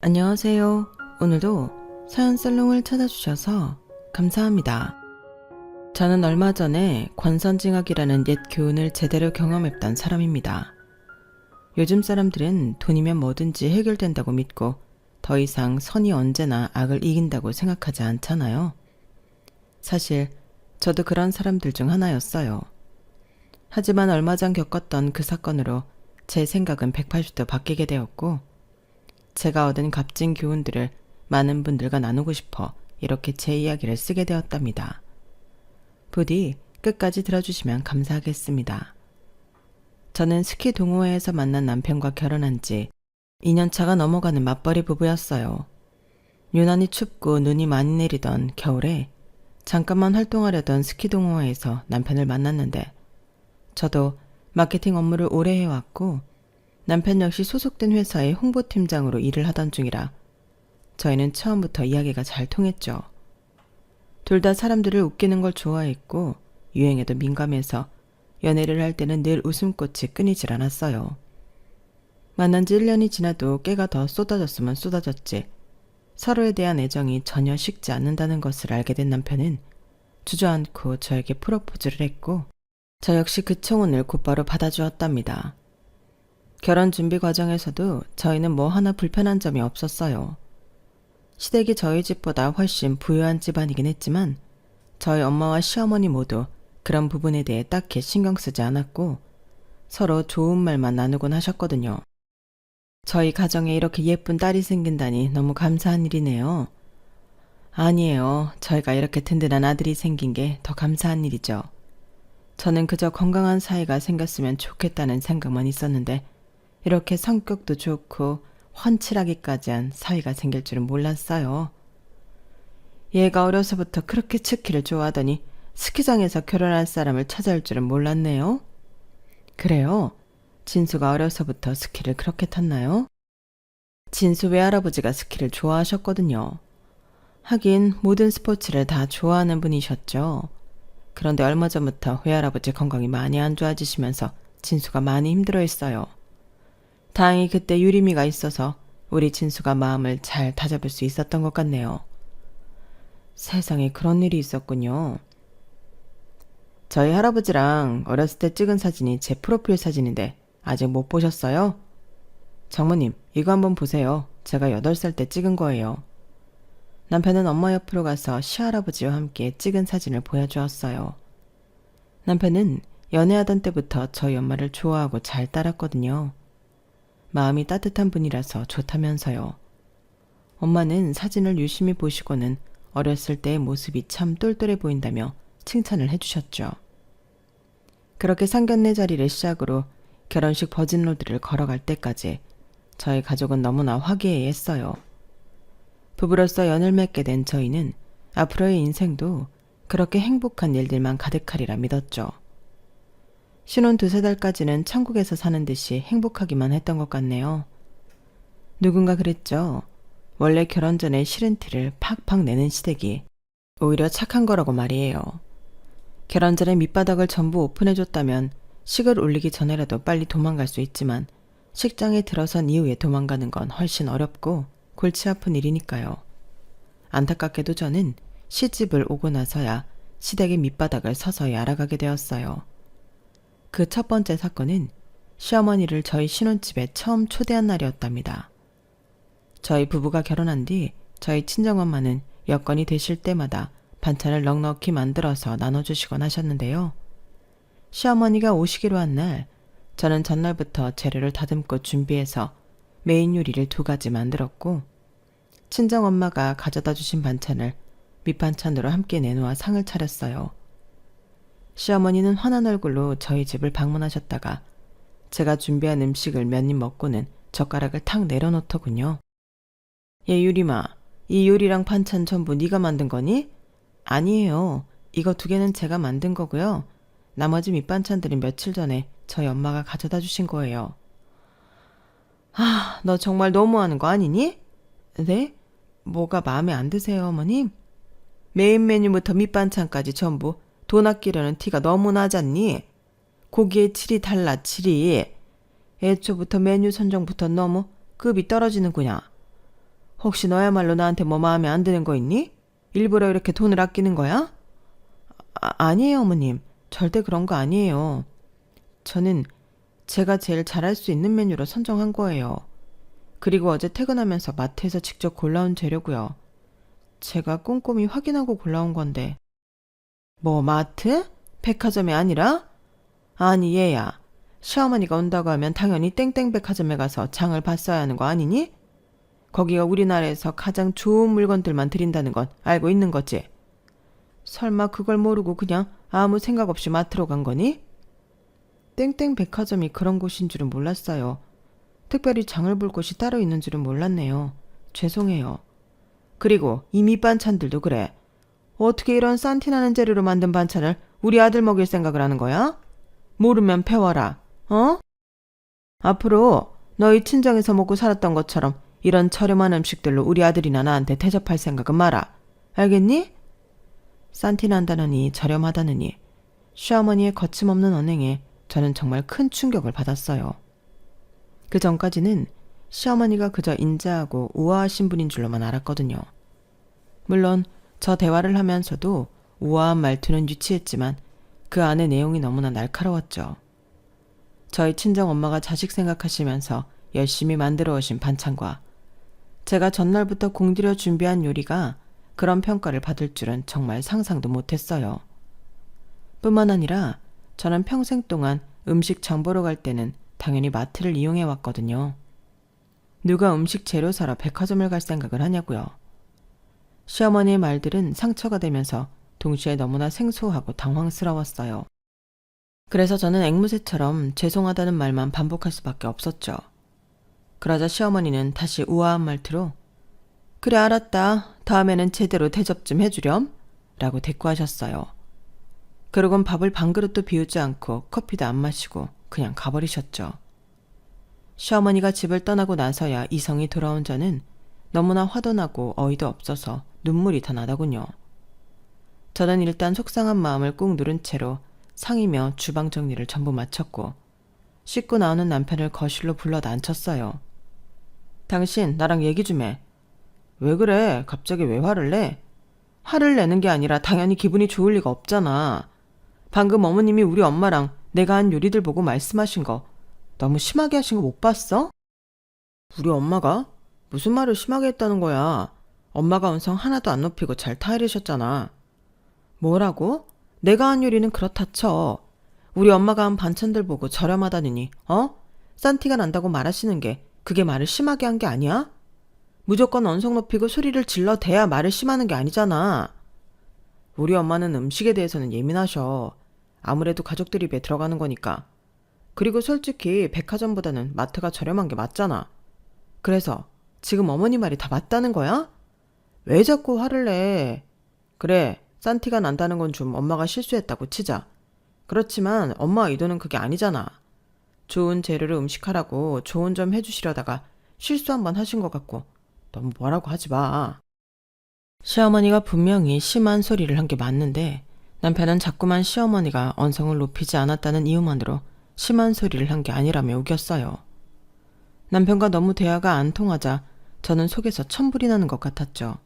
안녕하세요. 오늘도 사연 살롱을 찾아주셔서 감사합니다. 저는 얼마 전에 관선징악이라는 옛 교훈을 제대로 경험했던 사람입니다. 요즘 사람들은 돈이면 뭐든지 해결된다고 믿고 더 이상 선이 언제나 악을 이긴다고 생각하지 않잖아요. 사실 저도 그런 사람들 중 하나였어요. 하지만 얼마 전 겪었던 그 사건으로 제 생각은 180도 바뀌게 되었고, 제가 얻은 값진 교훈들을 많은 분들과 나누고 싶어 이렇게 제 이야기를 쓰게 되었답니다. 부디 끝까지 들어주시면 감사하겠습니다. 저는 스키 동호회에서 만난 남편과 결혼한 지 2년차가 넘어가는 맞벌이 부부였어요. 유난히 춥고 눈이 많이 내리던 겨울에 잠깐만 활동하려던 스키 동호회에서 남편을 만났는데, 저도 마케팅 업무를 오래 해왔고 남편 역시 소속된 회사의 홍보팀장으로 일을 하던 중이라 저희는 처음부터 이야기가 잘 통했죠. 둘 다 사람들을 웃기는 걸 좋아했고 유행에도 민감해서 연애를 할 때는 늘 웃음꽃이 끊이질 않았어요. 만난 지 1년이 지나도 깨가 더 쏟아졌으면 쏟아졌지 서로에 대한 애정이 전혀 식지 않는다는 것을 알게 된 남편은 주저앉고 저에게 프로포즈를 했고, 저 역시 그 청혼을 곧바로 받아주었답니다. 결혼 준비 과정에서도 저희는 뭐 하나 불편한 점이 없었어요. 시댁이 저희 집보다 훨씬 부유한 집안이긴 했지만 저희 엄마와 시어머니 모두 그런 부분에 대해 딱히 신경 쓰지 않았고 서로 좋은 말만 나누곤 하셨거든요. 저희 가정에 이렇게 예쁜 딸이 생긴다니 너무 감사한 일이네요. 아니에요. 저희가 이렇게 든든한 아들이 생긴 게 더 감사한 일이죠. 저는 그저 건강한 사이가 생겼으면 좋겠다는 생각만 있었는데 이렇게 성격도 좋고 훤칠하기까지 한 사이가 생길 줄은 몰랐어요. 얘가 어려서부터 그렇게 스키를 좋아하더니 스키장에서 결혼할 사람을 찾아올 줄은 몰랐네요. 그래요? 진수가 어려서부터 스키를 그렇게 탔나요? 진수 외할아버지가 스키를 좋아하셨거든요. 하긴 모든 스포츠를 다 좋아하는 분이셨죠. 그런데 얼마 전부터 외할아버지 건강이 많이 안 좋아지시면서 진수가 많이 힘들어했어요. 다행히 그때 유리미가 있어서 우리 진수가 마음을 잘 다잡을 수 있었던 것 같네요. 세상에 그런 일이 있었군요. 저희 할아버지랑 어렸을 때 찍은 사진이 제 프로필 사진인데 아직 못 보셨어요? 장모님, 이거 한번 보세요. 제가 8살 때 찍은 거예요. 남편은 엄마 옆으로 가서 시할아버지와 함께 찍은 사진을 보여주었어요. 남편은 연애하던 때부터 저희 엄마를 좋아하고 잘 따랐거든요. 마음이 따뜻한 분이라서 좋다면서요. 엄마는 사진을 유심히 보시고는 어렸을 때의 모습이 참 똘똘해 보인다며 칭찬을 해주셨죠. 그렇게 상견례 자리를 시작으로 결혼식 버진로드를 걸어갈 때까지 저희 가족은 너무나 화기애애했어요. 부부로서 연을 맺게 된 저희는 앞으로의 인생도 그렇게 행복한 일들만 가득하리라 믿었죠. 신혼 2~3달까지는 천국에서 사는 듯이 행복하기만 했던 것 같네요. 누군가 그랬죠. 원래 결혼 전에 싫은 티를 팍팍 내는 시댁이 오히려 착한 거라고 말이에요. 결혼 전에 밑바닥을 전부 오픈해줬다면 식을 올리기 전에라도 빨리 도망갈 수 있지만 식장에 들어선 이후에 도망가는 건 훨씬 어렵고 골치 아픈 일이니까요. 안타깝게도 저는 시집을 오고 나서야 시댁의 밑바닥을 서서히 알아가게 되었어요. 그 첫 번째 사건은 시어머니를 저희 신혼집에 처음 초대한 날이었답니다. 저희 부부가 결혼한 뒤 저희 친정엄마는 여건이 되실 때마다 반찬을 넉넉히 만들어서 나눠주시곤 하셨는데요. 시어머니가 오시기로 한 날, 저는 전날부터 재료를 다듬고 준비해서 메인 요리를 2가지 만들었고, 친정엄마가 가져다 주신 반찬을 밑반찬으로 함께 내놓아 상을 차렸어요. 시어머니는 환한 얼굴로 저희 집을 방문하셨다가 제가 준비한 음식을 몇 입 먹고는 젓가락을 탁 내려놓더군요. 얘 유리마, 이 요리랑 반찬 전부 네가 만든 거니? 아니에요. 이거 2개는 제가 만든 거고요. 나머지 밑반찬들은 며칠 전에 저희 엄마가 가져다 주신 거예요. 아, 너 정말 너무하는 거 아니니? 네? 뭐가 마음에 안 드세요, 어머님? 메인 메뉴부터 밑반찬까지 전부 돈 아끼려는 티가 너무 나잖니? 고기의 질이 달라, 질이. 애초부터 메뉴 선정부터 너무 급이 떨어지는구나. 혹시 너야말로 나한테 뭐 마음에 안 드는 거 있니? 일부러 이렇게 돈을 아끼는 거야? 아니에요, 어머님. 절대 그런 거 아니에요. 저는 제가 제일 잘할 수 있는 메뉴로 선정한 거예요. 그리고 어제 퇴근하면서 마트에서 직접 골라온 재료고요. 제가 꼼꼼히 확인하고 골라온 건데. 뭐 마트? 백화점이 아니라? 아니 얘야. 시어머니가 온다고 하면 당연히 땡땡 백화점에 가서 장을 봤어야 하는 거 아니니? 거기가 우리나라에서 가장 좋은 물건들만 드린다는 건 알고 있는 거지. 설마 그걸 모르고 그냥 아무 생각 없이 마트로 간 거니? 땡땡 백화점이 그런 곳인 줄은 몰랐어요. 특별히 장을 볼 곳이 따로 있는 줄은 몰랐네요. 죄송해요. 그리고 이 밑반찬들도 그래. 어떻게 이런 싼티나는 재료로 만든 반찬을 우리 아들 먹일 생각을 하는 거야? 모르면 배워라. 어? 앞으로 너희 친정에서 먹고 살았던 것처럼 이런 저렴한 음식들로 우리 아들이나 나한테 대접할 생각은 마라. 알겠니? 싼티난다느니 저렴하다느니 시어머니의 거침없는 언행에 저는 정말 큰 충격을 받았어요. 그 전까지는 시어머니가 그저 인자하고 우아하신 분인 줄로만 알았거든요. 물론 저 대화를 하면서도 우아한 말투는 유치했지만 그 안의 내용이 너무나 날카로웠죠. 저희 친정엄마가 자식 생각하시면서 열심히 만들어 오신 반찬과 제가 전날부터 공들여 준비한 요리가 그런 평가를 받을 줄은 정말 상상도 못했어요. 뿐만 아니라 저는 평생 동안 음식 장 보러 갈 때는 당연히 마트를 이용해 왔거든요. 누가 음식 재료 사러 백화점을 갈 생각을 하냐고요. 시어머니의 말들은 상처가 되면서 동시에 너무나 생소하고 당황스러웠어요. 그래서 저는 앵무새처럼 죄송하다는 말만 반복할 수밖에 없었죠. 그러자 시어머니는 다시 우아한 말투로 그래 알았다. 다음에는 제대로 대접 좀 해주렴 라고 대꾸하셨어요. 그러곤 밥을 반 그릇도 비우지 않고 커피도 안 마시고 그냥 가버리셨죠. 시어머니가 집을 떠나고 나서야 이성이 돌아온 저는 너무나 화도 나고 어이도 없어서 눈물이 더 나더군요. 저는 일단 속상한 마음을 꾹 누른 채로 상이며 주방 정리를 전부 마쳤고 씻고 나오는 남편을 거실로 불러다 앉혔어요. 당신 나랑 얘기 좀 해. 왜 그래? 갑자기 왜 화를 내? 화를 내는 게 아니라 당연히 기분이 좋을 리가 없잖아. 방금 어머님이 우리 엄마랑 내가 한 요리들 보고 말씀하신 거 너무 심하게 하신 거 못 봤어? 우리 엄마가? 무슨 말을 심하게 했다는 거야? 엄마가 언성 하나도 안 높이고 잘 타이르셨잖아. 뭐라고? 내가 한 요리는 그렇다 쳐. 우리 엄마가 한 반찬들 보고 저렴하다느니 싼 티가 난다고 말하시는 게 그게 말을 심하게 한 게 아니야? 무조건 언성 높이고 소리를 질러대야 말을 심하는 게 아니잖아. 우리 엄마는 음식에 대해서는 예민하셔. 아무래도 가족들 입에 들어가는 거니까. 그리고 솔직히 백화점보다는 마트가 저렴한 게 맞잖아. 그래서 지금 어머니 말이 다 맞다는 거야? 왜 자꾸 화를 내? 그래, 싼 티가 난다는 건 좀 엄마가 실수했다고 치자. 그렇지만 엄마 의도는 그게 아니잖아. 좋은 재료로 음식하라고 좋은 점 해주시려다가 실수 한번 하신 것 같고 너무 뭐라고 하지 마. 시어머니가 분명히 심한 소리를 한 게 맞는데 남편은 자꾸만 시어머니가 언성을 높이지 않았다는 이유만으로 심한 소리를 한 게 아니라며 우겼어요. 남편과 너무 대화가 안 통하자 저는 속에서 천불이 나는 것 같았죠.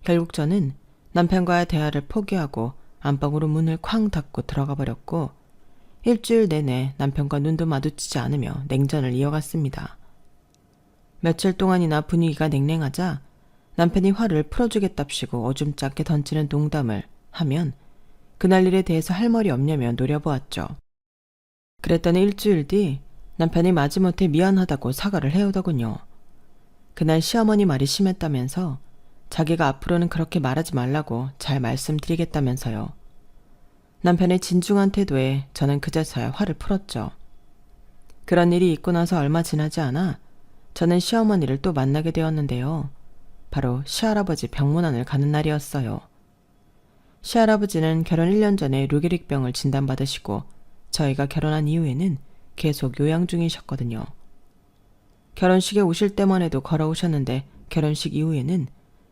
결국 저는 남편과의 대화를 포기하고 안방으로 문을 쾅 닫고 들어가 버렸고 일주일 내내 남편과 눈도 마주치지 않으며 냉전을 이어갔습니다. 며칠 동안이나 분위기가 냉랭하자 남편이 화를 풀어주겠답시고 어줌짝게 던지는 농담을 하면 그날 일에 대해서 할 말이 없냐며 노려보았죠. 그랬더니 일주일 뒤 남편이 마지못해 미안하다고 사과를 해오더군요. 그날 시어머니 말이 심했다면서 자기가 앞으로는 그렇게 말하지 말라고 잘 말씀드리겠다면서요. 남편의 진중한 태도에 저는 그제서야 화를 풀었죠. 그런 일이 있고 나서 얼마 지나지 않아 저는 시어머니를 또 만나게 되었는데요. 바로 시할아버지 병문안을 가는 날이었어요. 시할아버지는 결혼 1년 전에 류게릭병을 진단받으시고 저희가 결혼한 이후에는 계속 요양 중이셨거든요. 결혼식에 오실 때만 해도 걸어오셨는데 결혼식 이후에는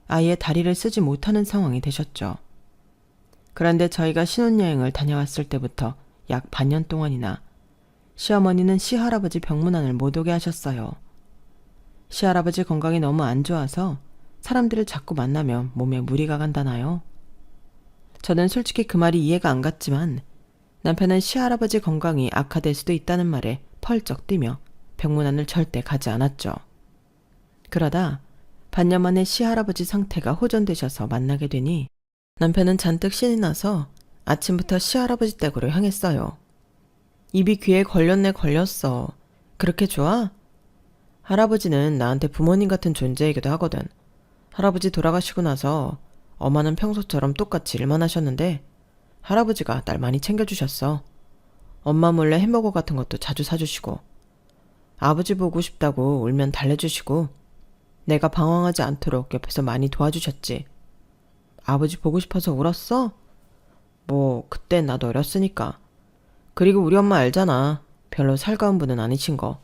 아예 다리를 쓰지 못하는 상황이 되셨죠. 그런데 저희가 신혼여행을 다녀왔을 때부터 약 반년 동안이나 시어머니는 시할아버지 병문안을 못 오게 하셨어요. 시할아버지 건강이 너무 안 좋아서 사람들을 자꾸 만나면 몸에 무리가 간다나요? 저는 솔직히 그 말이 이해가 안 갔지만 남편은 시할아버지 건강이 악화될 수도 있다는 말에 펄쩍 뛰며 병문안을 절대 가지 않았죠. 그러다 반년 만에 시할아버지 상태가 호전되셔서 만나게 되니 남편은 잔뜩 신이 나서 아침부터 시할아버지 댁으로 향했어요. 입이 귀에 걸렸네 걸렸어. 그렇게 좋아? 할아버지는 나한테 부모님 같은 존재이기도 하거든. 할아버지 돌아가시고 나서 엄마는 평소처럼 똑같이 일만 하셨는데 할아버지가 날 많이 챙겨주셨어. 엄마 몰래 햄버거 같은 것도 자주 사주시고 아버지 보고 싶다고 울면 달래주시고 내가 방황하지 않도록 옆에서 많이 도와주셨지. 아버지 보고 싶어서 울었어? 뭐 그땐 나도 어렸으니까. 그리고 우리 엄마 알잖아. 별로 살가운 분은 아니신 거.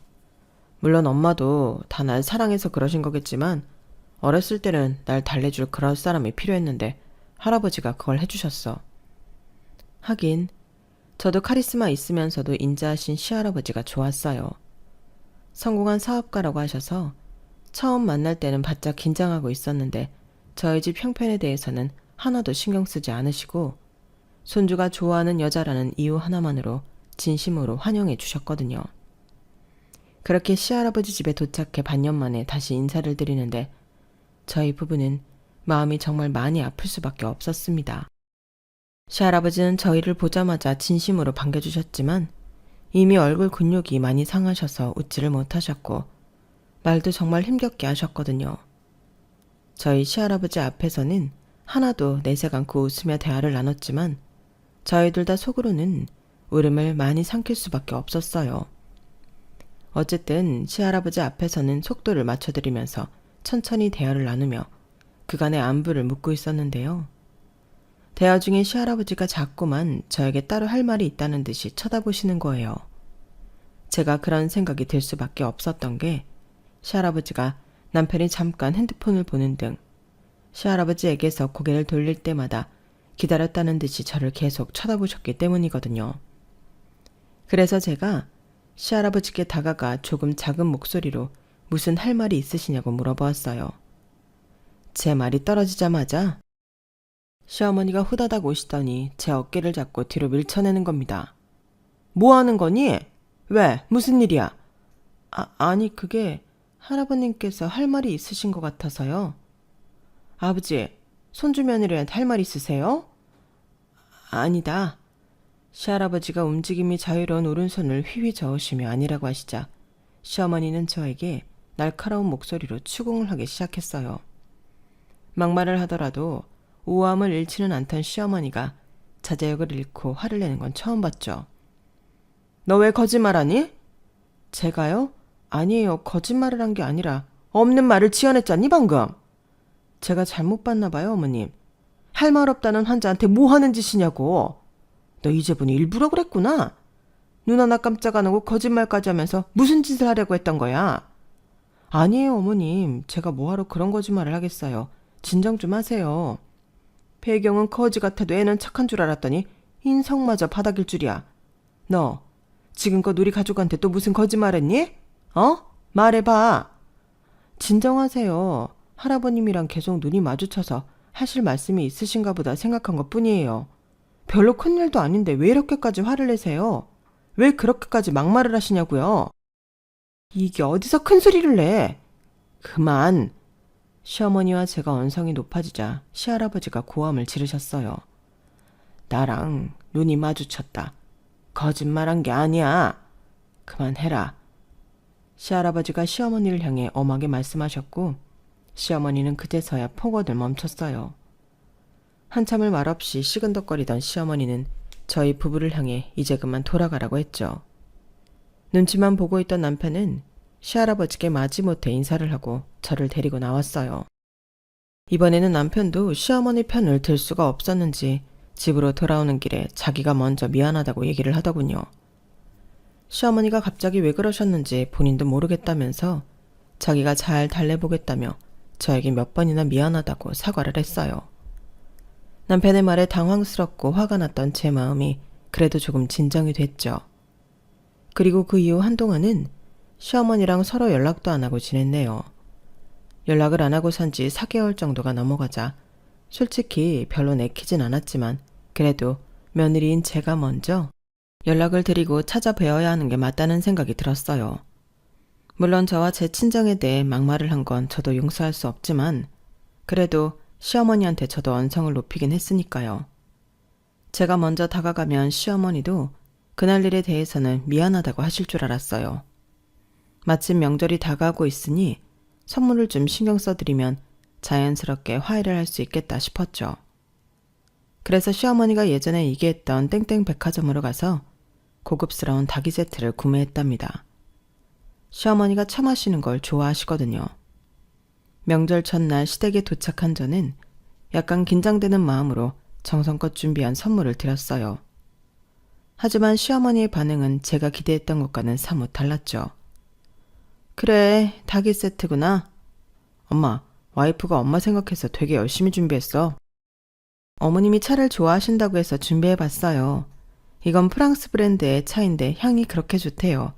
물론 엄마도 다 날 사랑해서 그러신 거겠지만 어렸을 때는 날 달래줄 그런 사람이 필요했는데 할아버지가 그걸 해주셨어. 하긴 저도 카리스마 있으면서도 인자하신 시할아버지가 좋았어요. 성공한 사업가라고 하셔서 처음 만날 때는 바짝 긴장하고 있었는데 저희 집 형편에 대해서는 하나도 신경 쓰지 않으시고 손주가 좋아하는 여자라는 이유 하나만으로 진심으로 환영해 주셨거든요. 그렇게 시할아버지 집에 도착해 반년 만에 다시 인사를 드리는데 저희 부부는 마음이 정말 많이 아플 수밖에 없었습니다. 시할아버지는 저희를 보자마자 진심으로 반겨주셨지만 이미 얼굴 근육이 많이 상하셔서 웃지를 못하셨고 말도 정말 힘겹게 하셨거든요. 저희 시할아버지 앞에서는 하나도 내색 않고 웃으며 대화를 나눴지만 저희 둘 다 속으로는 울음을 많이 삼킬 수밖에 없었어요. 어쨌든 시할아버지 앞에서는 속도를 맞춰드리면서 천천히 대화를 나누며 그간의 안부를 묻고 있었는데요. 대화 중에 시할아버지가 자꾸만 저에게 따로 할 말이 있다는 듯이 쳐다보시는 거예요. 제가 그런 생각이 들 수밖에 없었던 게 시할아버지가 남편이 잠깐 핸드폰을 보는 등 시할아버지에게서 고개를 돌릴 때마다 기다렸다는 듯이 저를 계속 쳐다보셨기 때문이거든요. 그래서 제가 시할아버지께 다가가 조금 작은 목소리로 무슨 할 말이 있으시냐고 물어보았어요. 제 말이 떨어지자마자 시어머니가 후다닥 오시더니 제 어깨를 잡고 뒤로 밀쳐내는 겁니다. 뭐 하는 거니? 왜? 무슨 일이야? 아니 그게 할아버님께서 할 말이 있으신 것 같아서요. 아버지, 손주 며느리한테 할 말 있으세요? 아니다. 시할아버지가 움직임이 자유로운 오른손을 휘휘 저으시며 아니라고 하시자 시어머니는 저에게 날카로운 목소리로 추궁을 하기 시작했어요. 막말을 하더라도 우아함을 잃지는 않던 시어머니가 자제력을 잃고 화를 내는 건 처음 봤죠. 너 왜 거짓말하니? 제가요? 아니에요. 거짓말을 한 게 아니라 없는 말을 지어냈잖니 방금. 제가 잘못 봤나 봐요 어머님. 할 말 없다는 환자한테 뭐 하는 짓이냐고. 너 이제분이 일부러 그랬구나. 눈 하나 깜짝 안 하고 거짓말까지 하면서 무슨 짓을 하려고 했던 거야. 아니에요 어머님. 제가 뭐하러 그런 거짓말을 하겠어요. 진정 좀 하세요. 배경은 거지 같아도 애는 착한 줄 알았더니 인성마저 바닥일 줄이야. 너 지금껏 우리 가족한테 또 무슨 거짓말했니? 말해봐. 진정하세요. 할아버님이랑 계속 눈이 마주쳐서 하실 말씀이 있으신가 보다 생각한 것뿐이에요. 별로 큰일도 아닌데 왜 이렇게까지 화를 내세요? 왜 그렇게까지 막말을 하시냐고요? 이게 어디서 큰 소리를 내? 그만. 시어머니와 제가 언성이 높아지자 시할아버지가 고함을 지르셨어요. 나랑 눈이 마주쳤다. 거짓말한 게 아니야. 그만해라. 시할아버지가 시어머니를 향해 엄하게 말씀하셨고 시어머니는 그제서야 폭언을 멈췄어요. 한참을 말없이 시근덕거리던 시어머니는 저희 부부를 향해 이제 그만 돌아가라고 했죠. 눈치만 보고 있던 남편은 시할아버지께 마지못해 인사를 하고 저를 데리고 나왔어요. 이번에는 남편도 시어머니 편을 들 수가 없었는지 집으로 돌아오는 길에 자기가 먼저 미안하다고 얘기를 하더군요. 시어머니가 갑자기 왜 그러셨는지 본인도 모르겠다면서 자기가 잘 달래보겠다며 저에게 몇 번이나 미안하다고 사과를 했어요. 남편의 말에 당황스럽고 화가 났던 제 마음이 그래도 조금 진정이 됐죠. 그리고 그 이후 한동안은 시어머니랑 서로 연락도 안 하고 지냈네요. 연락을 안 하고 산 지 4개월 정도가 넘어가자 솔직히 별로 내키진 않았지만 그래도 며느리인 제가 먼저 연락을 드리고 찾아뵈어야 하는 게 맞다는 생각이 들었어요. 물론 저와 제 친정에 대해 막말을 한 건 저도 용서할 수 없지만 그래도 시어머니한테 저도 언성을 높이긴 했으니까요. 제가 먼저 다가가면 시어머니도 그날 일에 대해서는 미안하다고 하실 줄 알았어요. 마침 명절이 다가오고 있으니 선물을 좀 신경 써드리면 자연스럽게 화해를 할 수 있겠다 싶었죠. 그래서 시어머니가 예전에 얘기했던 땡땡 백화점으로 가서 고급스러운 닭이 세트를 구매했답니다. 시어머니가 차 마시는 걸 좋아하시거든요. 명절 첫날 시댁에 도착한 저는 약간 긴장되는 마음으로 정성껏 준비한 선물을 드렸어요. 하지만 시어머니의 반응은 제가 기대했던 것과는 사뭇 달랐죠. 그래, 닭이 세트구나. 엄마, 와이프가 엄마 생각해서 되게 열심히 준비했어. 어머님이 차를 좋아하신다고 해서 준비해봤어요. 이건 프랑스 브랜드의 차인데 향이 그렇게 좋대요.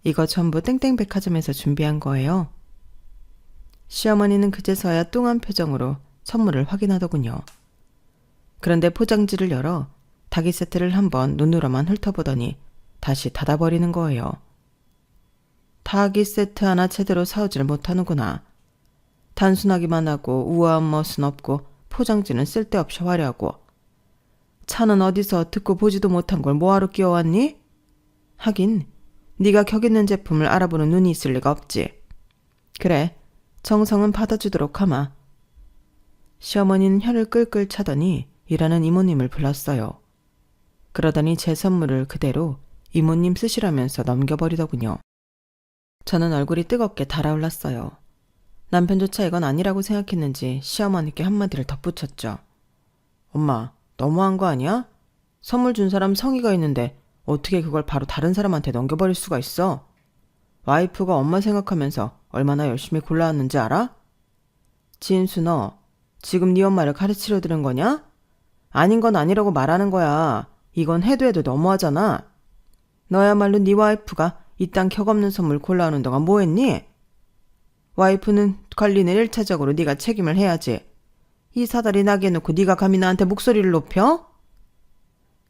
이거 전부 땡땡 백화점에서 준비한 거예요. 시어머니는 그제서야 뚱한 표정으로 선물을 확인하더군요. 그런데 포장지를 열어 닭이 세트를 한번 눈으로만 훑어보더니 다시 닫아버리는 거예요. 닭이 세트 하나 제대로 사오질 못하는구나. 단순하기만 하고 우아한 멋은 없고 포장지는 쓸데없이 화려하고. 차는 어디서 듣고 보지도 못한 걸 뭐하러 끼워왔니? 하긴 네가 격 있는 제품을 알아보는 눈이 있을 리가 없지. 그래, 정성은 받아주도록 하마. 시어머니는 혀를 끌끌 차더니 일하는 이모님을 불렀어요. 그러더니 제 선물을 그대로 이모님 쓰시라면서 넘겨버리더군요. 저는 얼굴이 뜨겁게 달아올랐어요. 남편조차 이건 아니라고 생각했는지 시어머니께 한마디를 덧붙였죠. 엄마, 너무한 거 아니야? 선물 준 사람 성의가 있는데 어떻게 그걸 바로 다른 사람한테 넘겨버릴 수가 있어? 와이프가 엄마 생각하면서 얼마나 열심히 골라왔는지 알아? 진수, 너 지금 네 엄마를 가르치려 들은 거냐? 아닌 건 아니라고 말하는 거야. 이건 해도 해도 너무하잖아. 너야말로 네 와이프가 이딴 격없는 선물 골라오는 동안 뭐 했니? 와이프는 관리는 1차적으로 네가 책임을 해야지. 이 사다리 나게 해놓고 네가 감히 나한테 목소리를 높여?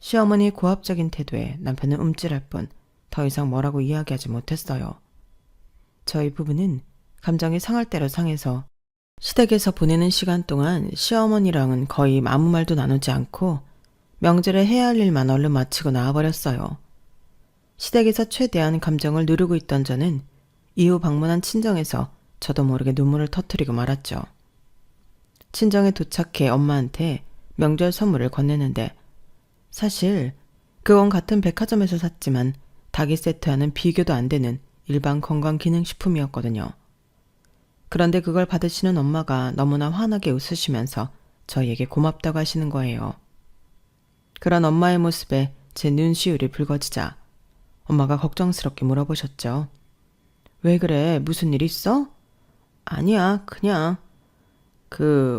시어머니의 고압적인 태도에 남편은 움찔할 뿐 더 이상 뭐라고 이야기하지 못했어요. 저희 부부는 감정이 상할 대로 상해서 시댁에서 보내는 시간 동안 시어머니랑은 거의 아무 말도 나누지 않고 명절에 해야 할 일만 얼른 마치고 나와버렸어요. 시댁에서 최대한 감정을 누르고 있던 저는 이후 방문한 친정에서 저도 모르게 눈물을 터뜨리고 말았죠. 친정에 도착해 엄마한테 명절 선물을 건네는데 사실 그건 같은 백화점에서 샀지만 닭이 세트와는 비교도 안 되는 일반 건강기능식품이었거든요. 그런데 그걸 받으시는 엄마가 너무나 환하게 웃으시면서 저희에게 고맙다고 하시는 거예요. 그런 엄마의 모습에 제 눈시울이 붉어지자 엄마가 걱정스럽게 물어보셨죠. 왜 그래? 무슨 일 있어? 아니야, 그냥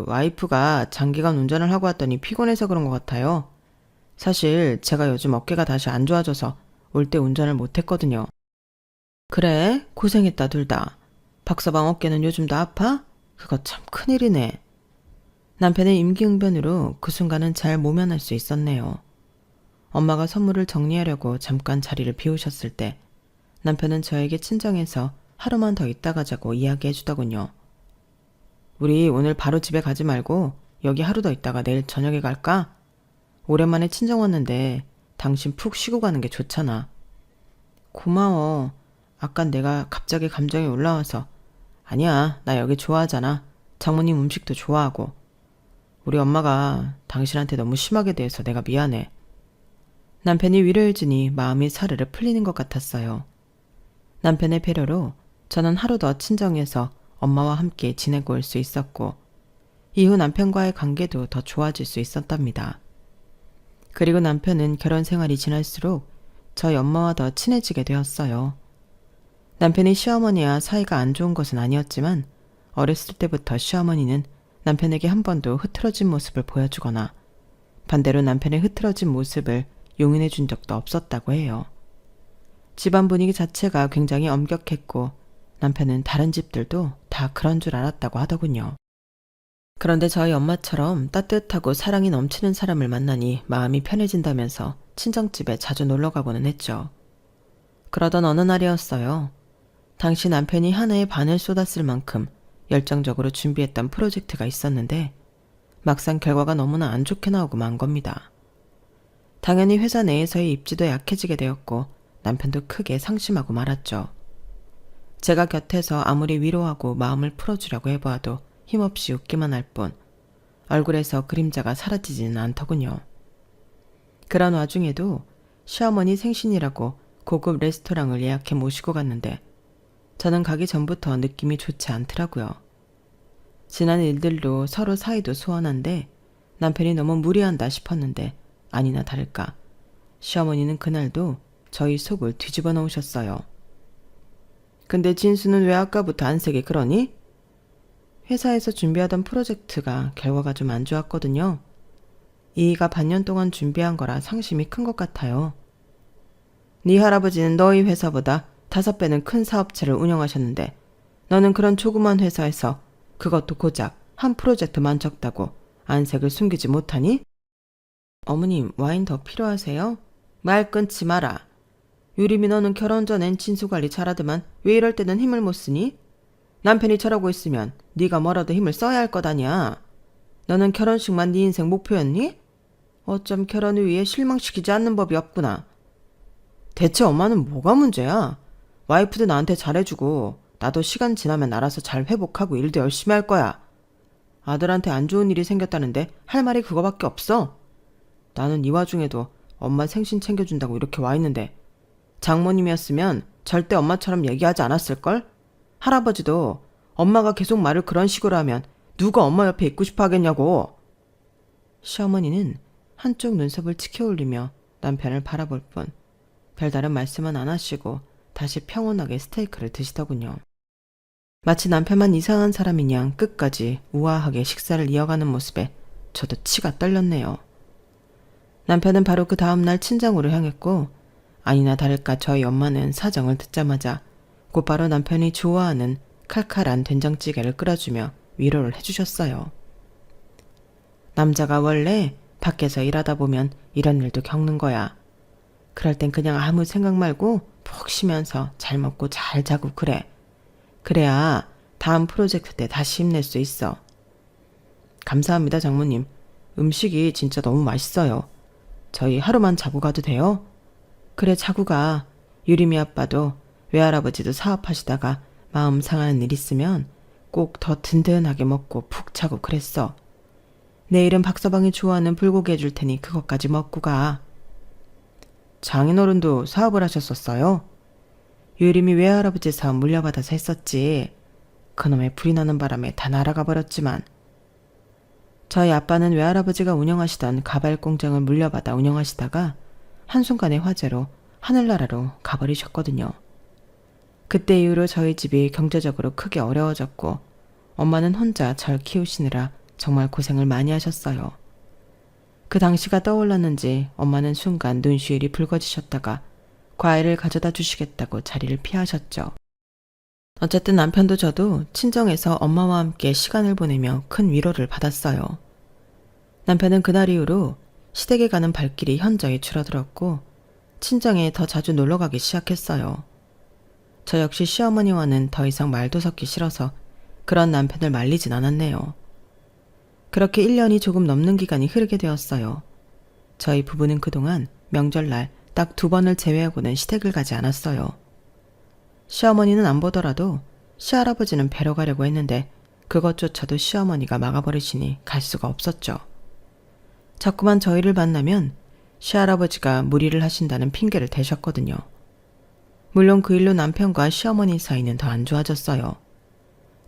와이프가 장기간 운전을 하고 왔더니 피곤해서 그런 것 같아요. 사실 제가 요즘 어깨가 다시 안 좋아져서 올 때 운전을 못했거든요. 그래? 고생했다 둘 다. 박서방 어깨는 요즘도 아파? 그거 참 큰일이네. 남편의 임기응변으로 그 순간은 잘 모면할 수 있었네요. 엄마가 선물을 정리하려고 잠깐 자리를 비우셨을 때 남편은 저에게 친정에서 하루만 더 있다 가자고 이야기해 주더군요. 우리 오늘 바로 집에 가지 말고 여기 하루 더 있다가 내일 저녁에 갈까? 오랜만에 친정 왔는데 당신 푹 쉬고 가는 게 좋잖아. 고마워. 아깐 내가 갑자기 감정이 올라와서. 아니야, 나 여기 좋아하잖아. 장모님 음식도 좋아하고. 우리 엄마가 당신한테 너무 심하게 대해서 내가 미안해. 남편이 위로해주니 마음이 사르르 풀리는 것 같았어요. 남편의 배려로 저는 하루 더 친정에서 엄마와 함께 지내고 올 수 있었고 이후 남편과의 관계도 더 좋아질 수 있었답니다. 그리고 남편은 결혼 생활이 지날수록 저희 엄마와 더 친해지게 되었어요. 남편이 시어머니와 사이가 안 좋은 것은 아니었지만 어렸을 때부터 시어머니는 남편에게 한 번도 흐트러진 모습을 보여주거나 반대로 남편의 흐트러진 모습을 용인해 준 적도 없었다고 해요. 집안 분위기 자체가 굉장히 엄격했고 남편은 다른 집들도 다 그런 줄 알았다고 하더군요. 그런데 저희 엄마처럼 따뜻하고 사랑이 넘치는 사람을 만나니 마음이 편해진다면서 친정집에 자주 놀러가고는 했죠. 그러던 어느 날이었어요. 당시 남편이 한 해에 반을 쏟았을 만큼 열정적으로 준비했던 프로젝트가 있었는데 막상 결과가 너무나 안 좋게 나오고 만 겁니다. 당연히 회사 내에서의 입지도 약해지게 되었고 남편도 크게 상심하고 말았죠. 제가 곁에서 아무리 위로하고 마음을 풀어주려고 해보아도 힘없이 웃기만 할 뿐 얼굴에서 그림자가 사라지지는 않더군요. 그런 와중에도 시어머니 생신이라고 고급 레스토랑을 예약해 모시고 갔는데 저는 가기 전부터 느낌이 좋지 않더라고요. 지난 일들로 서로 사이도 소원한데 남편이 너무 무리한다 싶었는데 아니나 다를까 시어머니는 그날도 저희 속을 뒤집어 놓으셨어요. 근데 진수는 왜 아까부터 안색이 그러니? 회사에서 준비하던 프로젝트가 결과가 좀 안 좋았거든요. 이이가 반년 동안 준비한 거라 상심이 큰 것 같아요. 네 할아버지는 너희 회사보다 5배는 큰 사업체를 운영하셨는데 너는 그런 조그만 회사에서 그것도 고작 한 프로젝트만 적다고 안색을 숨기지 못하니? 어머님, 와인 더 필요하세요? 말 끊지 마라. 유림이 너는 결혼 전엔 진수관리 잘하더만 왜 이럴 때는 힘을 못 쓰니? 남편이 저러고 있으면 네가 뭐라도 힘을 써야 할 것 아니야. 너는 결혼식만 네 인생 목표였니? 어쩜 결혼을 위해 실망시키지 않는 법이 없구나. 대체 엄마는 뭐가 문제야? 와이프도 나한테 잘해주고 나도 시간 지나면 알아서 잘 회복하고 일도 열심히 할 거야. 아들한테 안 좋은 일이 생겼다는데 할 말이 그거밖에 없어. 나는 이 와중에도 엄마 생신 챙겨준다고 이렇게 와 있는데 장모님이었으면 절대 엄마처럼 얘기하지 않았을걸? 할아버지도 엄마가 계속 말을 그런 식으로 하면 누가 엄마 옆에 있고 싶어 하겠냐고. 시어머니는 한쪽 눈썹을 치켜 올리며 남편을 바라볼 뿐 별다른 말씀은 안 하시고 다시 평온하게 스테이크를 드시더군요. 마치 남편만 이상한 사람인 양 끝까지 우아하게 식사를 이어가는 모습에 저도 치가 떨렸네요. 남편은 바로 그 다음날 친정으로 향했고 아니나 다를까 저희 엄마는 사정을 듣자마자 곧바로 남편이 좋아하는 칼칼한 된장찌개를 끓여주며 위로를 해주셨어요. 남자가 원래 밖에서 일하다 보면 이런 일도 겪는 거야. 그럴 땐 그냥 아무 생각 말고 푹 쉬면서 잘 먹고 잘 자고 그래. 그래야 다음 프로젝트 때 다시 힘낼 수 있어. 감사합니다, 장모님. 음식이 진짜 너무 맛있어요. 저희 하루만 자고 가도 돼요? 그래, 자고 가. 유림이 아빠도 외할아버지도 사업하시다가 마음 상하는 일 있으면 꼭 더 든든하게 먹고 푹 자고 그랬어. 내일은 박서방이 좋아하는 불고기 해줄 테니 그것까지 먹고 가. 장인어른도 사업을 하셨었어요? 유림이 외할아버지 사업 물려받아서 했었지. 그놈의 불이 나는 바람에 다 날아가 버렸지만. 저희 아빠는 외할아버지가 운영하시던 가발 공장을 물려받아 운영하시다가 한순간의 화재로 하늘나라로 가버리셨거든요. 그때 이후로 저희 집이 경제적으로 크게 어려워졌고 엄마는 혼자 절 키우시느라 정말 고생을 많이 하셨어요. 그 당시가 떠올랐는지 엄마는 순간 눈시울이 붉어지셨다가 과일을 가져다 주시겠다고 자리를 피하셨죠. 어쨌든 남편도 저도 친정에서 엄마와 함께 시간을 보내며 큰 위로를 받았어요. 남편은 그날 이후로 시댁에 가는 발길이 현저히 줄어들었고 친정에 더 자주 놀러가기 시작했어요. 저 역시 시어머니와는 더 이상 말도 섞기 싫어서 그런 남편을 말리진 않았네요. 그렇게 1년이 조금 넘는 기간이 흐르게 되었어요. 저희 부부는 그동안 명절날 딱 2번을 제외하고는 시댁을 가지 않았어요. 시어머니는 안 보더라도 시할아버지는 뵈러 가려고 했는데 그것조차도 시어머니가 막아버리시니 갈 수가 없었죠. 자꾸만 저희를 만나면 시할아버지가 무리를 하신다는 핑계를 대셨거든요. 물론 그 일로 남편과 시어머니 사이는 더 안 좋아졌어요.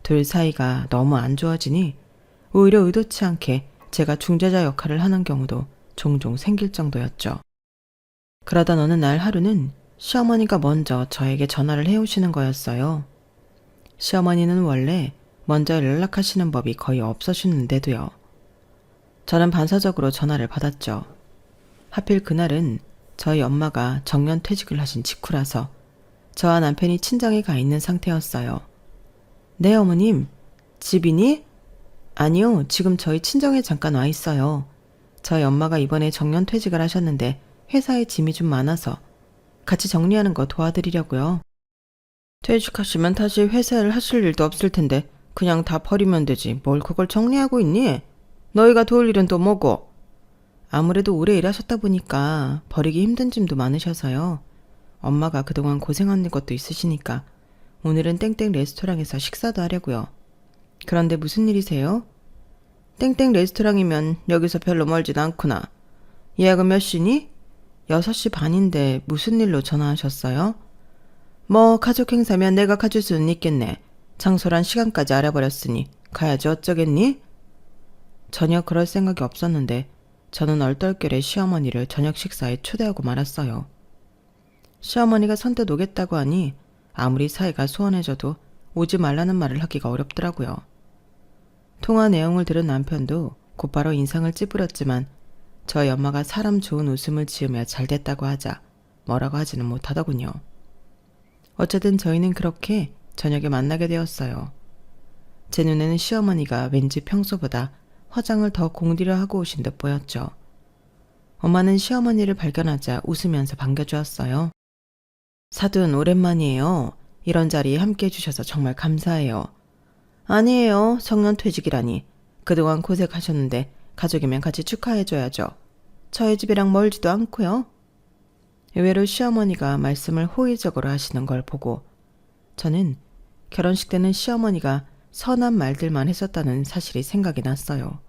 둘 사이가 너무 안 좋아지니 오히려 의도치 않게 제가 중재자 역할을 하는 경우도 종종 생길 정도였죠. 그러던 어느 날 하루는 시어머니가 먼저 저에게 전화를 해오시는 거였어요. 시어머니는 원래 먼저 연락하시는 법이 거의 없으셨는데도요. 저는 반사적으로 전화를 받았죠. 하필 그날은 저희 엄마가 정년퇴직을 하신 직후라서 저와 남편이 친정에 가 있는 상태였어요. 네, 어머님. 집이니? 아니요, 지금 저희 친정에 잠깐 와 있어요. 저희 엄마가 이번에 정년퇴직을 하셨는데 회사에 짐이 좀 많아서 같이 정리하는 거 도와드리려고요. 퇴직하시면 다시 회사를 하실 일도 없을 텐데 그냥 다 버리면 되지. 뭘 그걸 정리하고 있니? 너희가 도울 일은 또 뭐고? 아무래도 오래 일하셨다 보니까 버리기 힘든 짐도 많으셔서요. 엄마가 그동안 고생한 것도 있으시니까 오늘은 땡땡 레스토랑에서 식사도 하려고요. 그런데 무슨 일이세요? 땡땡 레스토랑이면 여기서 별로 멀진 않구나. 예약은 몇 시니? 6시 반인데 무슨 일로 전화하셨어요? 뭐 가족 행사면 내가 가줄 수는 있겠네. 장소란 시간까지 알아버렸으니 가야지 어쩌겠니? 전혀 그럴 생각이 없었는데 저는 얼떨결에 시어머니를 저녁 식사에 초대하고 말았어요. 시어머니가 선뜻 오겠다고 하니 아무리 사이가 소원해져도 오지 말라는 말을 하기가 어렵더라고요. 통화 내용을 들은 남편도 곧바로 인상을 찌푸렸지만 저희 엄마가 사람 좋은 웃음을 지으며 잘됐다고 하자 뭐라고 하지는 못하더군요. 어쨌든 저희는 그렇게 저녁에 만나게 되었어요. 제 눈에는 시어머니가 왠지 평소보다 화장을 더 공들여 하고 오신 듯 보였죠. 엄마는 시어머니를 발견하자 웃으면서 반겨주었어요. 사돈 오랜만이에요. 이런 자리에 함께 해주셔서 정말 감사해요. 아니에요. 정년퇴직이라니. 그동안 고생하셨는데 가족이면 같이 축하해줘야죠. 저희 집이랑 멀지도 않고요. 의외로 시어머니가 말씀을 호의적으로 하시는 걸 보고 저는 결혼식 때는 시어머니가 선한 말들만 했었다는 사실이 생각이 났어요.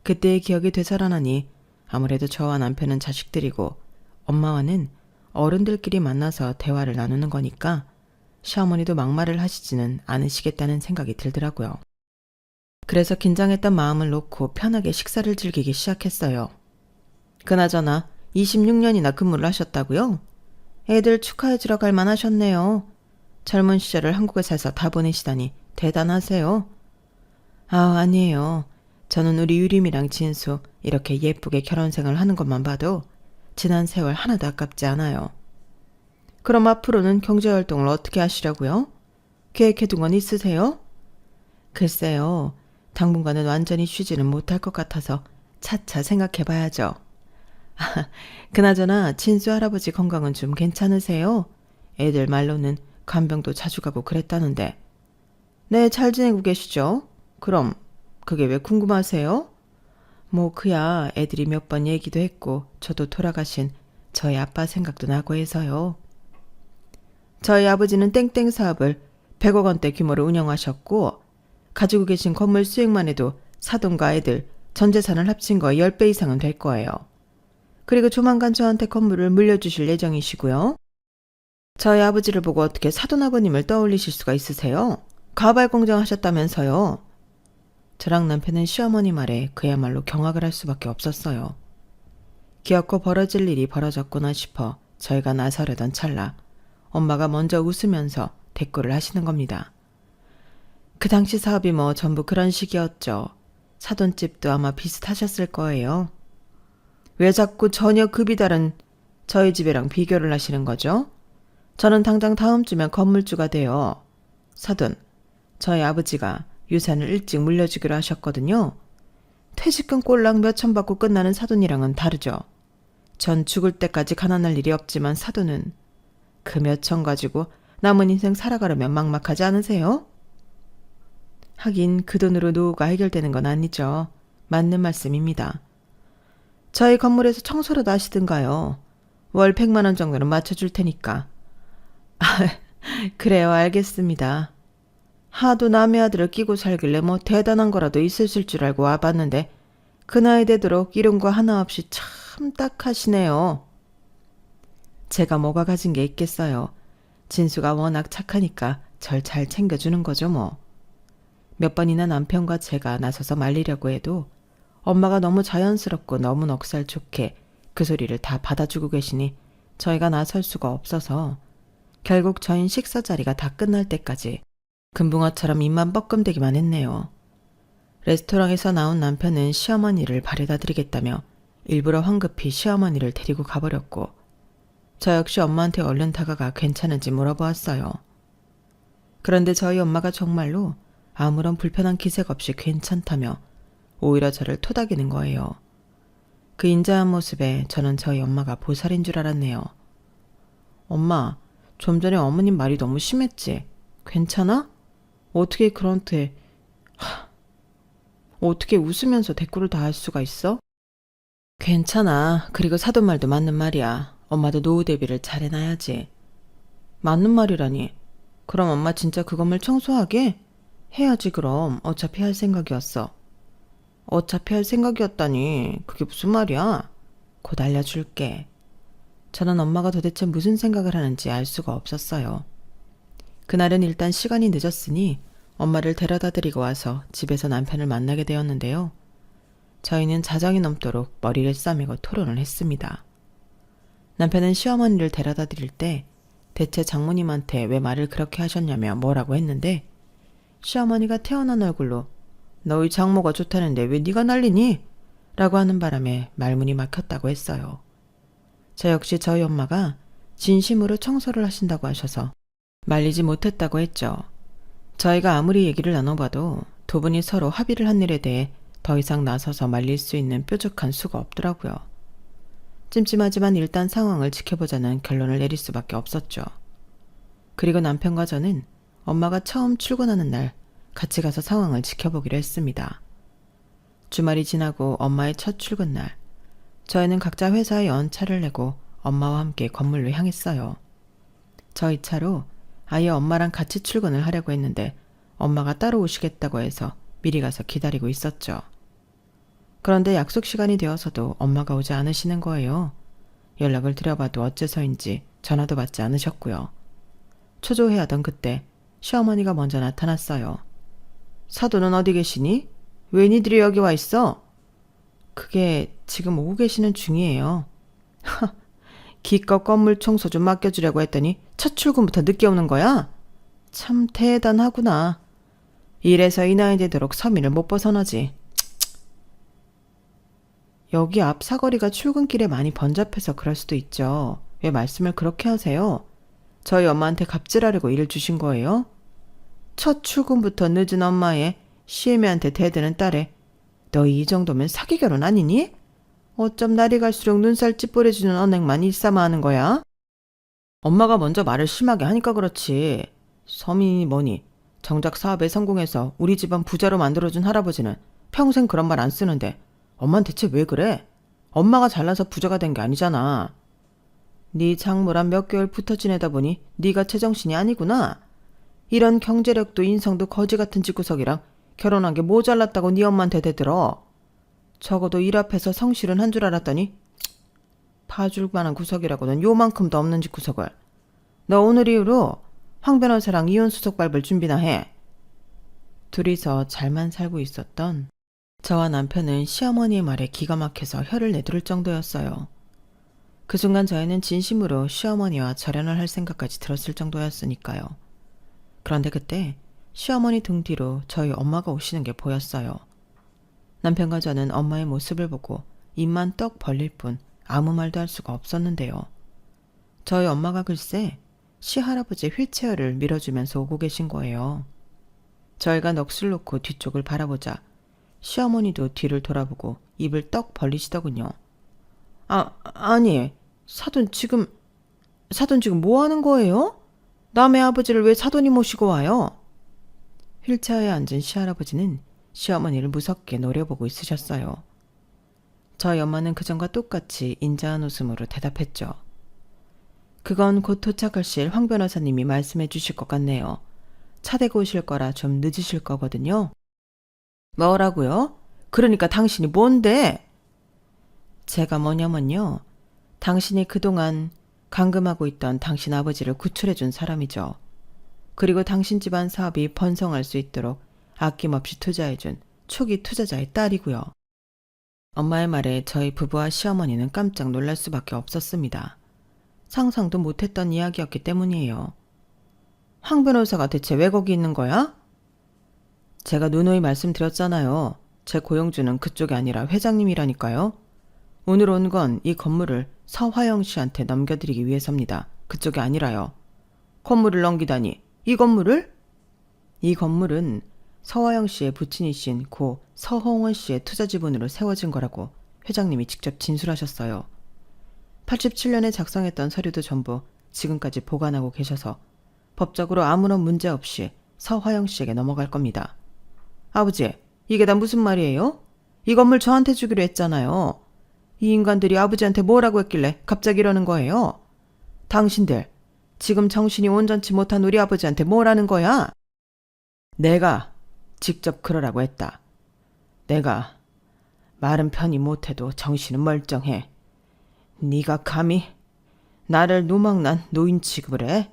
그때의 기억이 되살아나니 아무래도 저와 남편은 자식들이고 엄마와는 어른들끼리 만나서 대화를 나누는 거니까 시어머니도 막말을 하시지는 않으시겠다는 생각이 들더라고요. 그래서 긴장했던 마음을 놓고 편하게 식사를 즐기기 시작했어요. 그나저나 26년이나 근무를 하셨다고요? 애들 축하해주러 갈 만하셨네요. 젊은 시절을 한국에 살서 다 보내시다니 대단하세요. 아니에요. 저는 우리 유림이랑 진수 이렇게 예쁘게 결혼생활 하는 것만 봐도 지난 세월 하나도 아깝지 않아요. 그럼 앞으로는 경제활동을 어떻게 하시려고요? 계획해둔 건 있으세요? 글쎄요. 당분간은 완전히 쉬지는 못할 것 같아서 차차 생각해봐야죠. 그나저나 진수 할아버지 건강은 좀 괜찮으세요? 애들 말로는 간병도 자주 가고 그랬다는데. 네, 잘 지내고 계시죠? 그럼 그게 왜 궁금하세요? 뭐 그야 애들이 몇 번 얘기도 했고 저도 돌아가신 저희 아빠 생각도 나고 해서요. 저희 아버지는 땡땡 사업을 100억 원대 규모로 운영하셨고 가지고 계신 건물 수익만 해도 사돈과 애들 전 재산을 합친 거 10배 이상은 될 거예요. 그리고 조만간 저한테 건물을 물려주실 예정이시고요. 저희 아버지를 보고 어떻게 사돈아버님을 떠올리실 수가 있으세요? 가발 공장 하셨다면서요. 저랑 남편은 시어머니 말에 그야말로 경악을 할 수밖에 없었어요. 기어코 벌어질 일이 벌어졌구나 싶어 저희가 나서려던 찰나 엄마가 먼저 웃으면서 대꾸를 하시는 겁니다. 그 당시 사업이 뭐 전부 그런 식이었죠. 사돈집도 아마 비슷하셨을 거예요. 왜 자꾸 전혀 급이 다른 저희 집이랑 비교를 하시는 거죠? 저는 당장 다음 주면 건물주가 돼요. 사돈, 저희 아버지가 유산을 일찍 물려주기로 하셨거든요. 퇴직금 꼴랑 몇천 받고 끝나는 사돈이랑은 다르죠. 전 죽을 때까지 가난할 일이 없지만 사돈은 그 몇천 가지고 남은 인생 살아가려면 막막하지 않으세요? 하긴 그 돈으로 노후가 해결되는 건 아니죠. 맞는 말씀입니다. 저희 건물에서 청소라도 하시든가요. 월 100만 원 정도는 맞춰줄 테니까. 그래요, 알겠습니다. 하도 남의 아들을 끼고 살길래 뭐 대단한 거라도 있으실 줄 알고 와봤는데 그 나이 되도록 이런 거 하나 없이 참 딱하시네요. 제가 뭐가 가진 게 있겠어요. 진수가 워낙 착하니까 절 잘 챙겨주는 거죠 뭐. 몇 번이나 남편과 제가 나서서 말리려고 해도 엄마가 너무 자연스럽고 너무 넉살 좋게 그 소리를 다 받아주고 계시니 저희가 나설 수가 없어서 결국 저희 식사 자리가 다 끝날 때까지 금붕어처럼 입만 뻐끔대기만 했네요. 레스토랑에서 나온 남편은 시어머니를 바래다 드리겠다며 일부러 황급히 시어머니를 데리고 가버렸고 저 역시 엄마한테 얼른 다가가 괜찮은지 물어보았어요. 그런데 저희 엄마가 정말로 아무런 불편한 기색 없이 괜찮다며 오히려 저를 토닥이는 거예요. 그 인자한 모습에 저는 저희 엄마가 보살인 줄 알았네요. 엄마, 좀 전에 어머님 말이 너무 심했지? 괜찮아? 어떻게 그런데 어떻게 웃으면서 대꾸를 다 할 수가 있어? 괜찮아. 그리고 사돈 말도 맞는 말이야. 엄마도 노후 대비를 잘 해놔야지. 맞는 말이라니. 그럼 엄마 진짜 그 건물 청소하게? 해야지 그럼. 어차피 할 생각이었어. 어차피 할 생각이었다니. 그게 무슨 말이야? 곧 알려줄게. 저는 엄마가 도대체 무슨 생각을 하는지 알 수가 없었어요. 그날은 일단 시간이 늦었으니 엄마를 데려다 드리고 와서 집에서 남편을 만나게 되었는데요. 저희는 자정이 넘도록 머리를 싸매고 토론을 했습니다. 남편은 시어머니를 데려다 드릴 때 대체 장모님한테 왜 말을 그렇게 하셨냐며 뭐라고 했는데 시어머니가 태어난 얼굴로 너희 장모가 좋다는데 왜 네가 난리니? 라고 하는 바람에 말문이 막혔다고 했어요. 저 역시 저희 엄마가 진심으로 청소를 하신다고 하셔서 말리지 못했다고 했죠. 저희가 아무리 얘기를 나눠봐도 두 분이 서로 합의를 한 일에 대해 더 이상 나서서 말릴 수 있는 뾰족한 수가 없더라고요. 찜찜하지만 일단 상황을 지켜보자는 결론을 내릴 수밖에 없었죠. 그리고 남편과 저는 엄마가 처음 출근하는 날 같이 가서 상황을 지켜보기로 했습니다. 주말이 지나고 엄마의 첫 출근 날, 저희는 각자 회사에 연차를 내고 엄마와 함께 건물로 향했어요. 저희 차로 아예 엄마랑 같이 출근을 하려고 했는데 엄마가 따로 오시겠다고 해서 미리 가서 기다리고 있었죠. 그런데 약속 시간이 되어서도 엄마가 오지 않으시는 거예요. 연락을 드려봐도 어째서인지 전화도 받지 않으셨고요. 초조해하던 그때 시어머니가 먼저 나타났어요. 사돈은 어디 계시니? 왜 니들이 여기 와 있어? 그게 지금 오고 계시는 중이에요. 기껏 건물 청소 좀 맡겨주려고 했더니 첫 출근부터 늦게 오는 거야? 참 대단하구나. 이래서 이 나이 되도록 서민을 못 벗어나지. 여기 앞 사거리가 출근길에 많이 번잡해서 그럴 수도 있죠. 왜 말씀을 그렇게 하세요? 저희 엄마한테 갑질하려고 일을 주신 거예요? 첫 출근부터 늦은 엄마의 시애미한테 대드는 딸에 너희 이 정도면 사기 결혼 아니니? 어쩜 날이 갈수록 눈살 찌푸려지는 언행만 일삼아하는 거야? 엄마가 먼저 말을 심하게 하니까 그렇지. 서민이 뭐니? 정작 사업에 성공해서 우리 집안 부자로 만들어준 할아버지는 평생 그런 말 안 쓰는데 엄만 대체 왜 그래? 엄마가 잘나서 부자가 된 게 아니잖아. 네 장모랑 몇 개월 붙어 지내다 보니 네가 제정신이 아니구나. 이런 경제력도 인성도 거지 같은 집구석이랑 결혼한 게 모자랐다고 네 엄마한테 대들어. 적어도 일 앞에서 성실은 한 줄 알았더니 봐줄 만한 구석이라고는 요만큼도 없는 집구석을. 너 오늘 이후로 황 변호사랑 이혼 수속 밟을 준비나 해. 둘이서 잘만 살고 있었던 저와 남편은 시어머니의 말에 기가 막혀서 혀를 내두를 정도였어요. 그 순간 저희는 진심으로 시어머니와 절연을 할 생각까지 들었을 정도였으니까요. 그런데 그때 시어머니 등 뒤로 저희 엄마가 오시는 게 보였어요. 남편과 저는 엄마의 모습을 보고 입만 떡 벌릴 뿐 아무 말도 할 수가 없었는데요. 저희 엄마가 글쎄 시할아버지의 휠체어를 밀어주면서 오고 계신 거예요. 저희가 넋을 놓고 뒤쪽을 바라보자 시어머니도 뒤를 돌아보고 입을 떡 벌리시더군요. 아니, 사돈 지금 뭐 하는 거예요? 남의 아버지를 왜 사돈이 모시고 와요? 휠체어에 앉은 시할아버지는 시어머니를 무섭게 노려보고 있으셨어요. 저희 엄마는 그전과 똑같이 인자한 웃음으로 대답했죠. 그건 곧 도착하실 황 변호사님이 말씀해 주실 것 같네요. 차 대고 오실 거라 좀 늦으실 거거든요. 뭐라고요? 그러니까 당신이 뭔데? 제가 뭐냐면요. 당신이 그동안 감금하고 있던 당신 아버지를 구출해 준 사람이죠. 그리고 당신 집안 사업이 번성할 수 있도록 아낌없이 투자해준 초기 투자자의 딸이고요. 엄마의 말에 저희 부부와 시어머니는 깜짝 놀랄 수밖에 없었습니다. 상상도 못했던 이야기였기 때문이에요. 황 변호사가 대체 왜 거기 있는 거야? 제가 누누이 말씀드렸잖아요. 제 고용주는 그쪽이 아니라 회장님이라니까요. 오늘 온 건 이 건물을 서화영 씨한테 넘겨드리기 위해서입니다. 그쪽이 아니라요. 건물을 넘기다니. 이 건물을? 이 건물은 서화영 씨의 부친이신 고 서홍원 씨의 투자 지분으로 세워진 거라고 회장님이 직접 진술하셨어요. 87년에 작성했던 서류도 전부 지금까지 보관하고 계셔서 법적으로 아무런 문제 없이 서화영 씨에게 넘어갈 겁니다. 아버지, 이게 다 무슨 말이에요? 이 건물 저한테 주기로 했잖아요. 이 인간들이 아버지한테 뭐라고 했길래 갑자기 이러는 거예요? 당신들, 지금 정신이 온전치 못한 우리 아버지한테 뭐라는 거야? 내가 직접 그러라고 했다. 내가 말은 편히 못해도 정신은 멀쩡해. 네가 감히 나를 노망난 노인 취급을 해?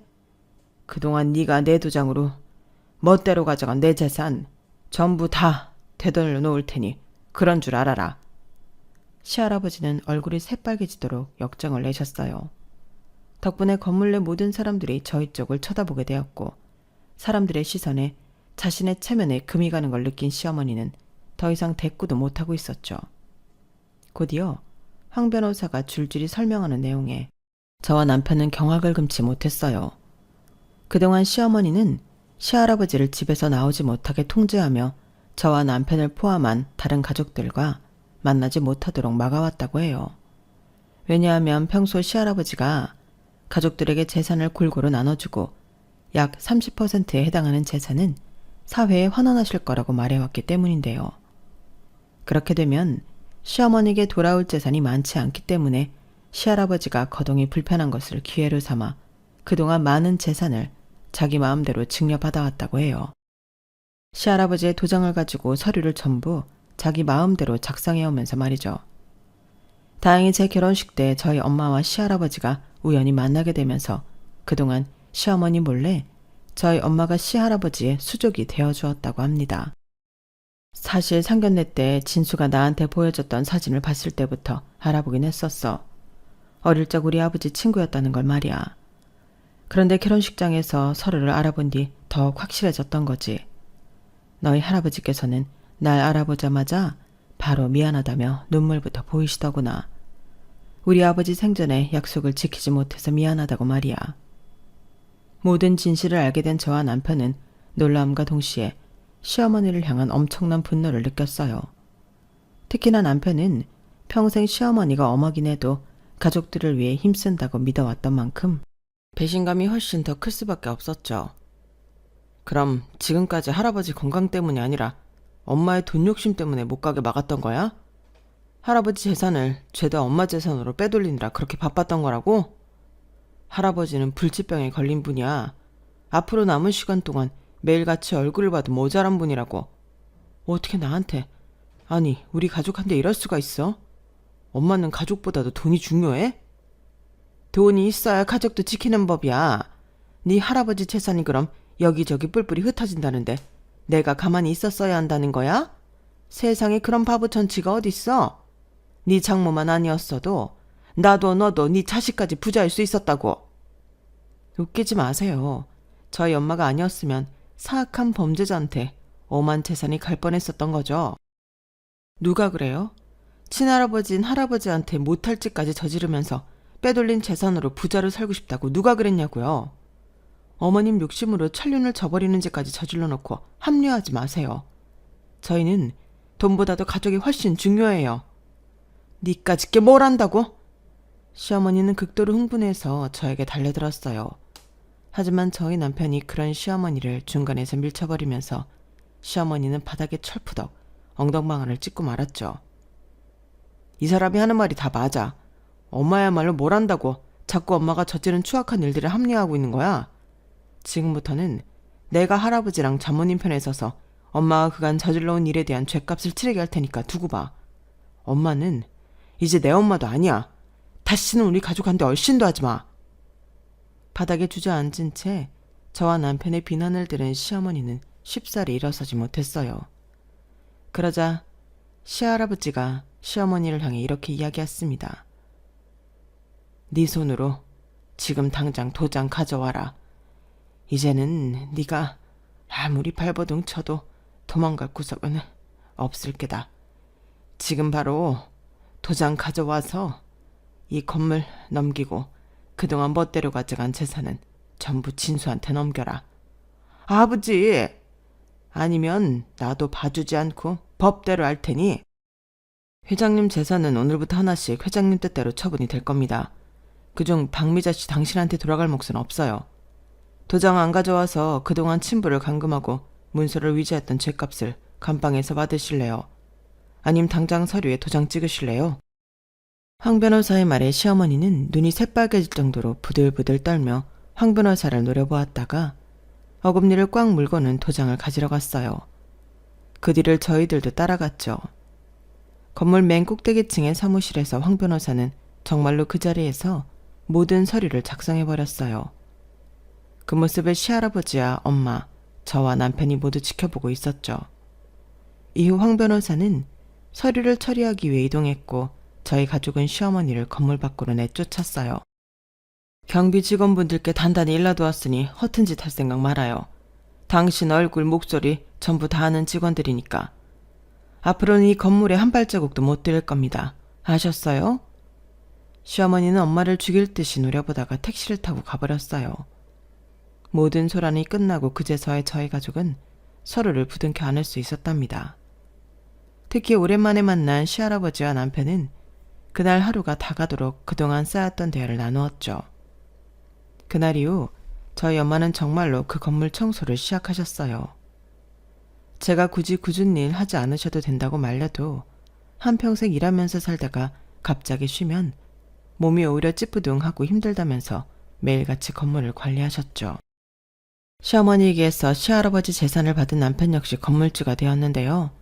그동안 네가 내 도장으로 멋대로 가져간 내 재산 전부 다 되돌려 놓을 테니 그런 줄 알아라. 시할아버지는 얼굴이 새빨개지도록 역정을 내셨어요. 덕분에 건물 내 모든 사람들이 저희 쪽을 쳐다보게 되었고 사람들의 시선에 자신의 체면에 금이 가는 걸 느낀 시어머니는 더 이상 대꾸도 못하고 있었죠. 곧이어 황 변호사가 줄줄이 설명하는 내용에 저와 남편은 경악을 금치 못했어요. 그동안 시어머니는 시할아버지를 집에서 나오지 못하게 통제하며 저와 남편을 포함한 다른 가족들과 만나지 못하도록 막아왔다고 해요. 왜냐하면 평소 시할아버지가 가족들에게 재산을 골고루 나눠주고 약 30%에 해당하는 재산은 사회에 환원하실 거라고 말해왔기 때문인데요. 그렇게 되면 시어머니에게 돌아올 재산이 많지 않기 때문에 시할아버지가 거동이 불편한 것을 기회로 삼아 그동안 많은 재산을 자기 마음대로 증여받아왔다고 해요. 시할아버지의 도장을 가지고 서류를 전부 자기 마음대로 작성해오면서 말이죠. 다행히 제 결혼식 때 저희 엄마와 시할아버지가 우연히 만나게 되면서 그동안 시어머니 몰래 저희 엄마가 시할아버지의 수족이 되어주었다고 합니다. 사실 상견례 때 진수가 나한테 보여줬던 사진을 봤을 때부터 알아보긴 했었어. 어릴 적 우리 아버지 친구였다는 걸 말이야. 그런데 결혼식장에서 서로를 알아본 뒤 더욱 확실해졌던 거지. 너희 할아버지께서는 날 알아보자마자 바로 미안하다며 눈물부터 보이시더구나. 우리 아버지 생전에 약속을 지키지 못해서 미안하다고 말이야. 모든 진실을 알게 된 저와 남편은 놀라움과 동시에 시어머니를 향한 엄청난 분노를 느꼈어요. 특히나 남편은 평생 시어머니가 엄하긴 해도 가족들을 위해 힘쓴다고 믿어왔던 만큼 배신감이 훨씬 더 클 수밖에 없었죠. 그럼 지금까지 할아버지 건강 때문이 아니라 엄마의 돈 욕심 때문에 못 가게 막았던 거야? 할아버지 재산을 죄다 엄마 재산으로 빼돌리느라 그렇게 바빴던 거라고? 할아버지는 불치병에 걸린 분이야. 앞으로 남은 시간 동안 매일같이 얼굴을 봐도 모자란 분이라고. 어떻게 나한테, 아니 우리 가족한테 이럴 수가 있어? 엄마는 가족보다도 돈이 중요해? 돈이 있어야 가족도 지키는 법이야. 네 할아버지 재산이 그럼 여기저기 뿔뿔이 흩어진다는데 내가 가만히 있었어야 한다는 거야? 세상에 그런 바보 천치가 어딨어? 네 장모만 아니었어도 나도 너도 네 자식까지 부자일 수 있었다고. 웃기지 마세요. 저희 엄마가 아니었으면 사악한 범죄자한테 엄한 재산이 갈 뻔했었던 거죠. 누가 그래요? 친할아버지인 할아버지한테 못할 짓까지 저지르면서 빼돌린 재산으로 부자로 살고 싶다고 누가 그랬냐고요. 어머님 욕심으로 천륜을 저버리는 짓까지 저질러 놓고 합리화하지 마세요. 저희는 돈보다도 가족이 훨씬 중요해요. 니까짓 게 뭘 안다고? 시어머니는 극도로 흥분해서 저에게 달려들었어요. 하지만 저희 남편이 그런 시어머니를 중간에서 밀쳐버리면서 시어머니는 바닥에 철푸덕 엉덩방아를 찍고 말았죠. 이 사람이 하는 말이 다 맞아. 엄마야말로 뭘 안다고 자꾸 엄마가 저지른 추악한 일들을 합리화하고 있는 거야. 지금부터는 내가 할아버지랑 장모님 편에 서서 엄마가 그간 저질러온 일에 대한 죗값을 치르게 할 테니까 두고 봐. 엄마는 이제 내 엄마도 아니야. 다시는 우리 가족한테 얼씬도 하지 마. 바닥에 주저앉은 채 저와 남편의 비난을 들은 시어머니는 쉽사리 일어서지 못했어요. 그러자 시할아버지가 시어머니를 향해 이렇게 이야기했습니다. 네 손으로 지금 당장 도장 가져와라. 이제는 네가 아무리 발버둥 쳐도 도망갈 구석은 없을 게다. 지금 바로 도장 가져와서 이 건물 넘기고 그동안 멋대로 가져간 재산은 전부 진수한테 넘겨라. 아버지! 아니면 나도 봐주지 않고 법대로 할 테니. 회장님 재산은 오늘부터 하나씩 회장님 뜻대로 처분이 될 겁니다. 그중 박미자 씨 당신한테 돌아갈 몫은 없어요. 도장 안 가져와서 그동안 친부를 감금하고 문서를 위조했던 죗값을 감방에서 받으실래요? 아님 당장 서류에 도장 찍으실래요? 황 변호사의 말에 시어머니는 눈이 새빨개질 정도로 부들부들 떨며 황 변호사를 노려보았다가 어금니를 꽉 물고는 도장을 가지러 갔어요. 그 뒤를 저희들도 따라갔죠. 건물 맨 꼭대기층의 사무실에서 황 변호사는 정말로 그 자리에서 모든 서류를 작성해버렸어요. 그 모습을 시할아버지와 엄마, 저와 남편이 모두 지켜보고 있었죠. 이후 황 변호사는 서류를 처리하기 위해 이동했고 저희 가족은 시어머니를 건물 밖으로 내쫓았어요. 경비 직원분들께 단단히 일러두었으니 허튼 짓 할 생각 말아요. 당신 얼굴, 목소리 전부 다 아는 직원들이니까. 앞으로는 이 건물에 한 발자국도 못 들일 겁니다. 아셨어요? 시어머니는 엄마를 죽일 듯이 노려보다가 택시를 타고 가버렸어요. 모든 소란이 끝나고 그제서야 저희 가족은 서로를 부둥켜 안을 수 있었답니다. 특히 오랜만에 만난 시할아버지와 남편은 그날 하루가 다 가도록 그동안 쌓였던 대화를 나누었죠. 그날 이후 저희 엄마는 정말로 그 건물 청소를 시작하셨어요. 제가 굳이 굳은 일 하지 않으셔도 된다고 말려도 한평생 일하면서 살다가 갑자기 쉬면 몸이 오히려 찌뿌둥하고 힘들다면서 매일같이 건물을 관리하셨죠. 시어머니에게서 시할아버지 재산을 받은 남편 역시 건물주가 되었는데요.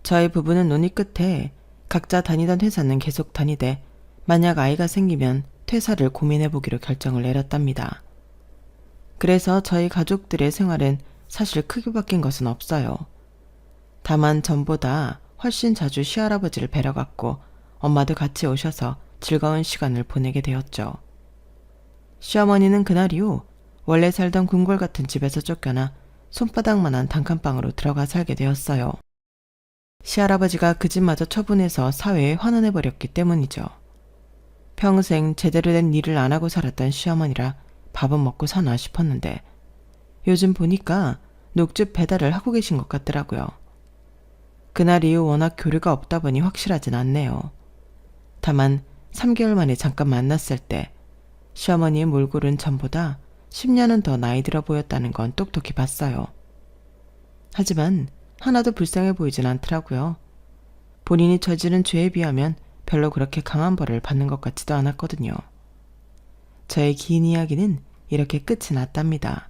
저희 부부는 논의 끝에 각자 다니던 회사는 계속 다니되 만약 아이가 생기면 퇴사를 고민해보기로 결정을 내렸답니다. 그래서 저희 가족들의 생활은 사실 크게 바뀐 것은 없어요. 다만 전보다 훨씬 자주 시할아버지를 뵈러 갔고 엄마도 같이 오셔서 즐거운 시간을 보내게 되었죠. 시어머니는 그날 이후 원래 살던 궁궐 같은 집에서 쫓겨나 손바닥만한 단칸방으로 들어가 살게 되었어요. 시할아버지가 그 집마저 처분해서 사회에 환원해버렸기 때문이죠. 평생 제대로 된 일을 안 하고 살았던 시어머니라 밥은 먹고 사나 싶었는데 요즘 보니까 녹즙 배달을 하고 계신 것 같더라고요. 그날 이후 워낙 교류가 없다 보니 확실하진 않네요. 다만 3개월 만에 잠깐 만났을 때 시어머니의 몰골은 전보다 10년은 더 나이 들어 보였다는 건 똑똑히 봤어요. 하지만 하나도 불쌍해 보이진 않더라고요. 본인이 저지른 죄에 비하면 별로 그렇게 강한 벌을 받는 것 같지도 않았거든요. 저의 긴 이야기는 이렇게 끝이 났답니다.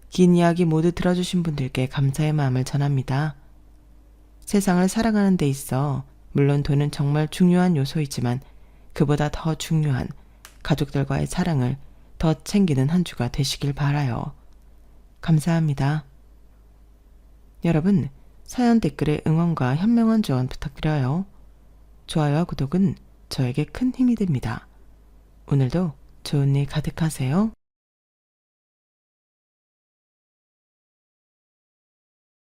긴 이야기 모두 들어주신 분들께 감사의 마음을 전합니다. 세상을 살아가는 데 있어 물론 돈은 정말 중요한 요소이지만 그보다 더 중요한 가족들과의 사랑을 더 챙기는 한 주가 되시길 바라요. 감사합니다. 여러분, 사연 댓글에 응원과 현명한 조언 부탁드려요. 좋아요와 구독은 저에게 큰 힘이 됩니다. 오늘도 좋은 일 가득하세요.